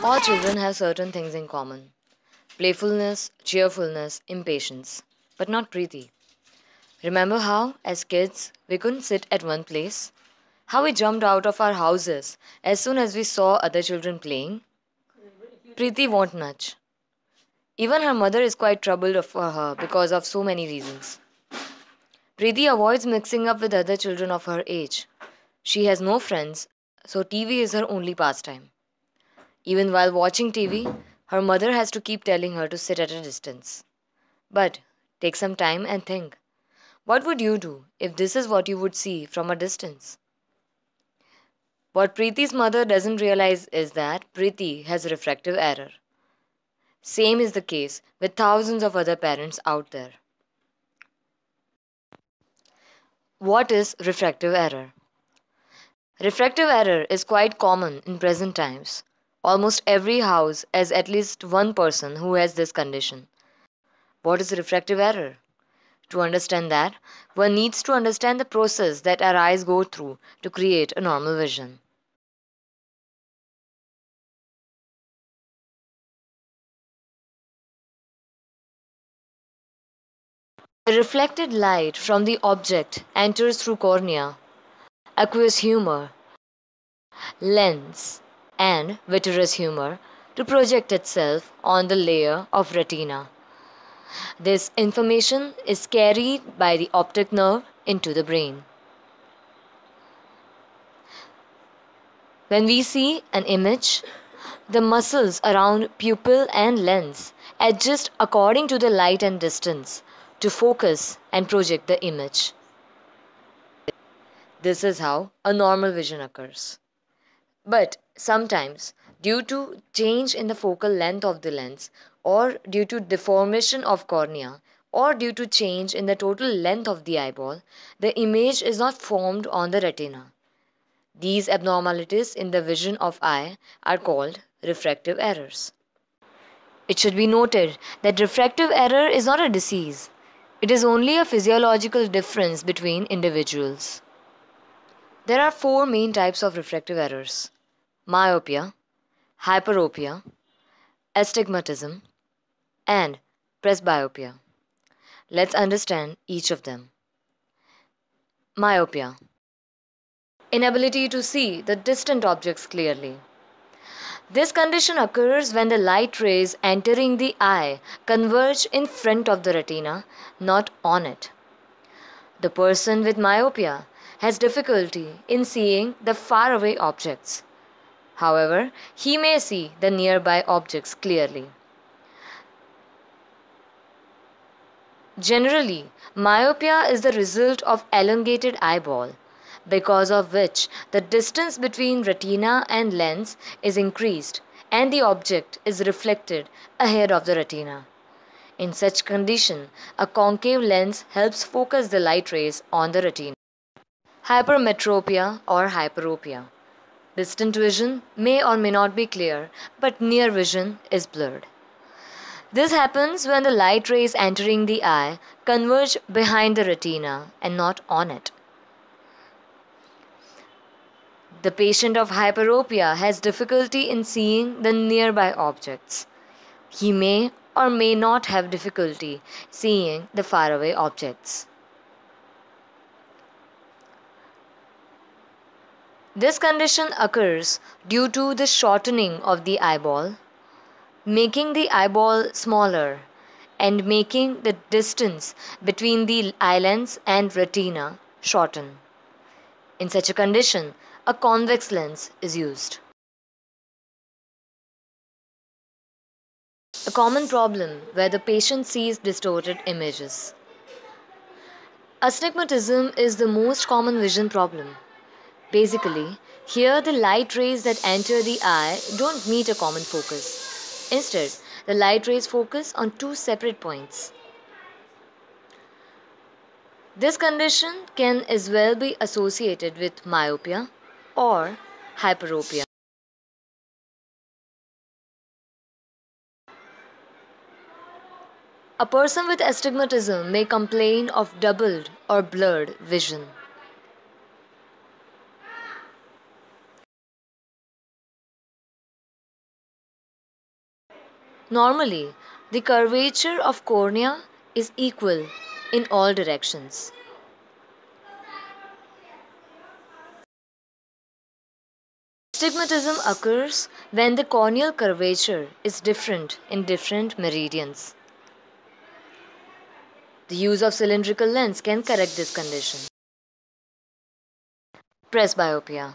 All children have certain things in common: playfulness, cheerfulness, impatience. But not Preeti. Remember how, as kids, we couldn't sit at one place? How we jumped out of our houses as soon as we saw other children playing? Preeti won't nudge. Even her mother is quite troubled for her because of so many reasons. Preeti avoids mixing up with other children of her age. She has no friends, so TV is her only pastime. Even while watching TV, her mother has to keep telling her to sit at a distance. But take some time and think. What would you do if this is what you would see from a distance? What Preeti's mother doesn't realize is that Preeti has refractive error. Same is the case with thousands of other parents out there. What is refractive error? Refractive error is quite common in present times. Almost every house has at least one person who has this condition. What is refractive error? To understand that, one needs to understand the process that our eyes go through to create a normal vision. The reflected light from the object enters through cornea, aqueous humor, lens, and vitreous humor to project itself on the layer of retina. This information is carried by the optic nerve into the brain. When we see an image, the muscles around pupil and lens adjust according to the light and distance to focus and project the image. This is how a normal vision occurs. But sometimes, due to change in the focal length of the lens, or due to deformation of cornea, or due to change in the total length of the eyeball, the image is not formed on the retina. These abnormalities in the vision of eye are called refractive errors. It should be noted that refractive error is not a disease. It is only a physiological difference between individuals. There are four main types of refractive errors: myopia, hyperopia, astigmatism, and presbyopia. Let's understand each of them. Myopia, inability to see the distant objects clearly. This condition occurs when the light rays entering the eye converge in front of the retina, not on it. The person with myopia has difficulty in seeing the faraway objects. However, he may see the nearby objects clearly. Generally, myopia is the result of elongated eyeball, because of which the distance between retina and lens is increased and the object is reflected ahead of the retina. In such condition, a concave lens helps focus the light rays on the retina. Hypermetropia or hyperopia. Distant vision may or may not be clear, but near vision is blurred. This happens when the light rays entering the eye converge behind the retina and not on it. The patient of hyperopia has difficulty in seeing the nearby objects. He may or may not have difficulty seeing the faraway objects. This condition occurs due to the shortening of the eyeball, making the eyeball smaller and making the distance between the eyelens and retina shorten. In such a condition, a convex lens is used. A common problem where the patient sees distorted images. Astigmatism is the most common vision problem. Basically, here the light rays that enter the eye don't meet a common focus. Instead, the light rays focus on two separate points. This condition can as well be associated with myopia or hyperopia. A person with astigmatism may complain of doubled or blurred vision. Normally, the curvature of cornea is equal in all directions. Astigmatism occurs when the corneal curvature is different in different meridians. The use of cylindrical lens can correct this condition. Presbyopia,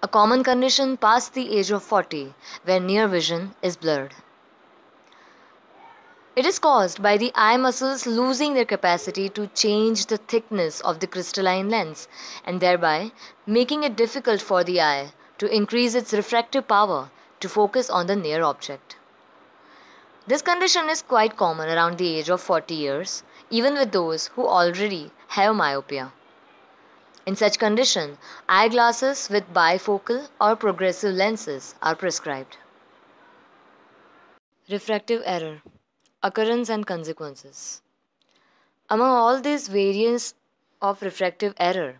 a common condition past the age of 40 where near vision is blurred. It is caused by the eye muscles losing their capacity to change the thickness of the crystalline lens and thereby making it difficult for the eye to increase its refractive power to focus on the near object. This condition is quite common around the age of 40 years, even with those who already have myopia. In such condition, eyeglasses with bifocal or progressive lenses are prescribed. Refractive error, occurrence and consequences. Among all these variants of refractive error,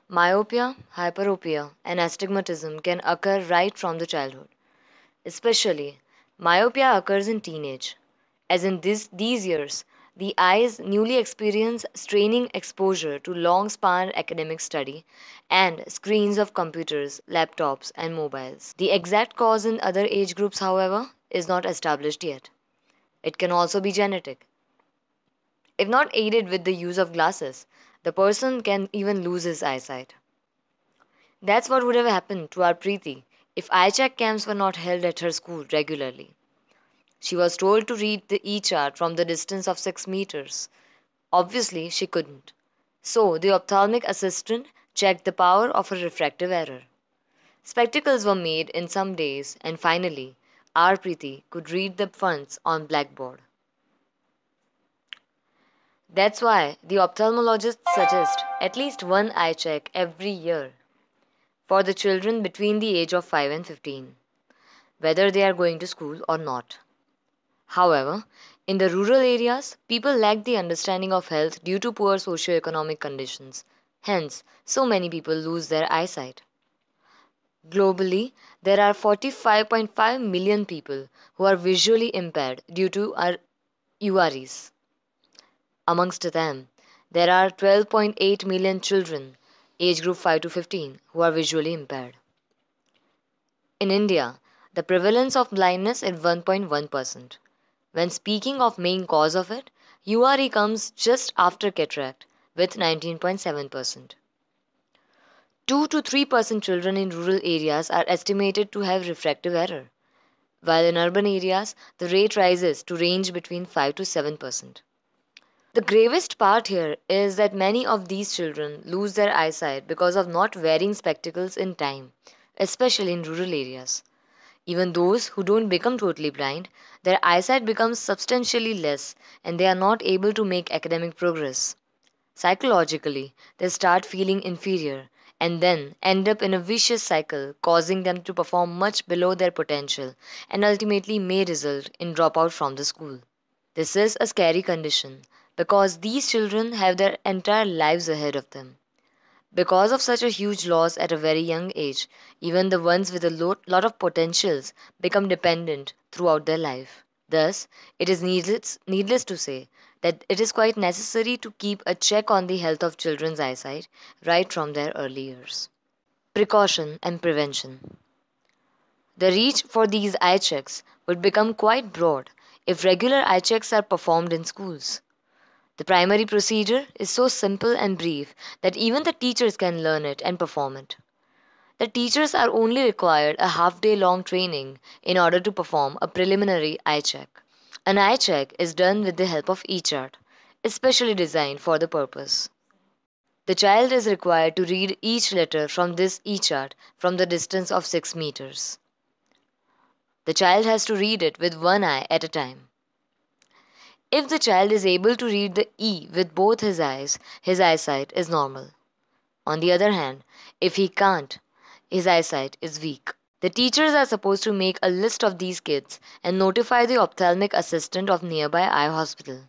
myopia, hyperopia, and astigmatism can occur right from the childhood. Especially, myopia occurs in teenage, as in these years, the eyes newly experience straining exposure to long span academic study and screens of computers, laptops, and mobiles. The exact cause in other age groups, however, is not established yet. It can also be genetic. If not aided with the use of glasses, the person can even lose his eyesight. That's what would have happened to our Preeti if eye check camps were not held at her school regularly. She was told to read the E chart from the distance of 6 meters. Obviously, she couldn't. So, the ophthalmic assistant checked the power of her refractive error. Spectacles were made in some days, and finally, our Preeti could read the fonts on blackboard. That's why the ophthalmologists suggest at least one eye check every year for the children between the age of 5 and 15, whether they are going to school or not. However, in the rural areas, people lack the understanding of health due to poor socio-economic conditions. Hence, so many people lose their eyesight. Globally, there are 45.5 million people who are visually impaired due to our UREs. Amongst them, there are 12.8 million children, age group 5 to 15, who are visually impaired. In India, the prevalence of blindness is 1.1%. When speaking of main cause of it, URE comes just after cataract with 19.7%. 2 to 3% children in rural areas are estimated to have refractive error, while in urban areas the rate rises to range between 5 to 7%. The gravest part here is that many of these children lose their eyesight because of not wearing spectacles in time, especially in rural areas. Even those who don't become totally blind, their eyesight becomes substantially less and they are not able to make academic progress. Psychologically, they start feeling inferior and then end up in a vicious cycle, causing them to perform much below their potential and ultimately may result in dropout from the school. This is a scary condition because these children have their entire lives ahead of them. Because of such a huge loss at a very young age, even the ones with a lot of potentials become dependent throughout their life. Thus, it is needless to say that it is quite necessary to keep a check on the health of children's eyesight right from their early years. Precaution and prevention. The reach for these eye checks would become quite broad if regular eye checks are performed in schools. The primary procedure is so simple and brief that even the teachers can learn it and perform it. The teachers are only required a half-day long training in order to perform a preliminary eye check. An eye check is done with the help of e-chart, especially designed for the purpose. The child is required to read each letter from this e-chart from the distance of 6 meters. The child has to read it with one eye at a time. If the child is able to read the E with both his eyes, his eyesight is normal. On the other hand, if he can't, his eyesight is weak. The teachers are supposed to make a list of these kids and notify the ophthalmic assistant of nearby eye hospital.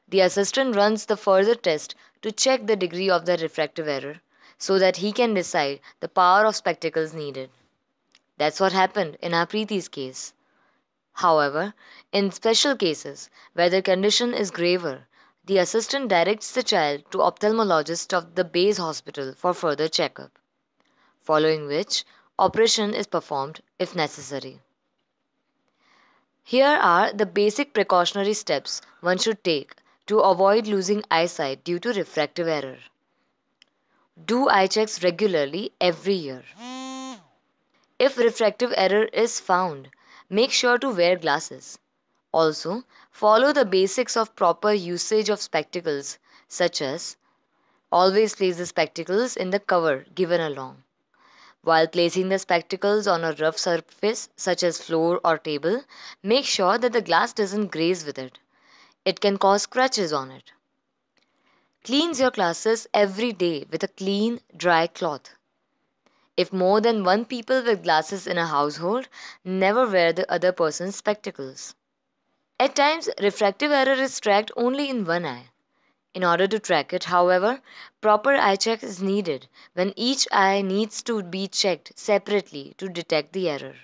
The assistant runs the further test to check the degree of the refractive error so that he can decide the power of spectacles needed. That's what happened in our Preeti's case. However, in special cases where the condition is graver, the assistant directs the child to ophthalmologist of the base hospital for further checkup, following which operation is performed if necessary. Here are the basic precautionary steps one should take to avoid losing eyesight due to refractive error. Do eye checks regularly every year. If refractive error is found, make sure to wear glasses. Also, follow the basics of proper usage of spectacles, such as always place the spectacles in the cover given along. While placing the spectacles on a rough surface, such as floor or table, make sure that the glass doesn't graze with it. It can cause scratches on it. Cleanse your glasses every day with a clean, dry cloth. If more than one people with glasses in a household, never wear the other person's spectacles. At times, refractive error is tracked only in one eye. In order to track it, however, proper eye check is needed when each eye needs to be checked separately to detect the error.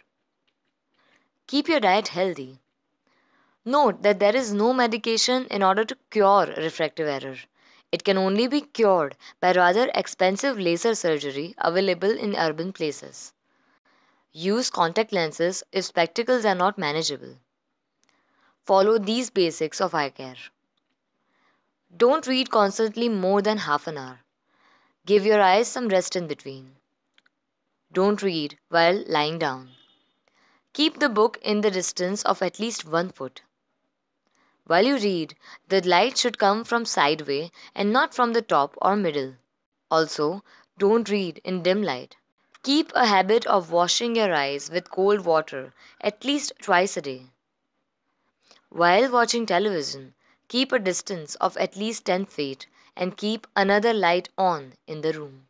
Keep your diet healthy. Note that there is no medication in order to cure refractive error. It can only be cured by rather expensive laser surgery available in urban places. Use contact lenses if spectacles are not manageable. Follow these basics of eye care. Don't read constantly more than half an hour. Give your eyes some rest in between. Don't read while lying down. Keep the book in the distance of at least 1 foot. While you read, the light should come from sideway and not from the top or middle. Also, don't read in dim light. Keep a habit of washing your eyes with cold water at least twice a day. While watching television, keep a distance of at least 10 feet and keep another light on in the room.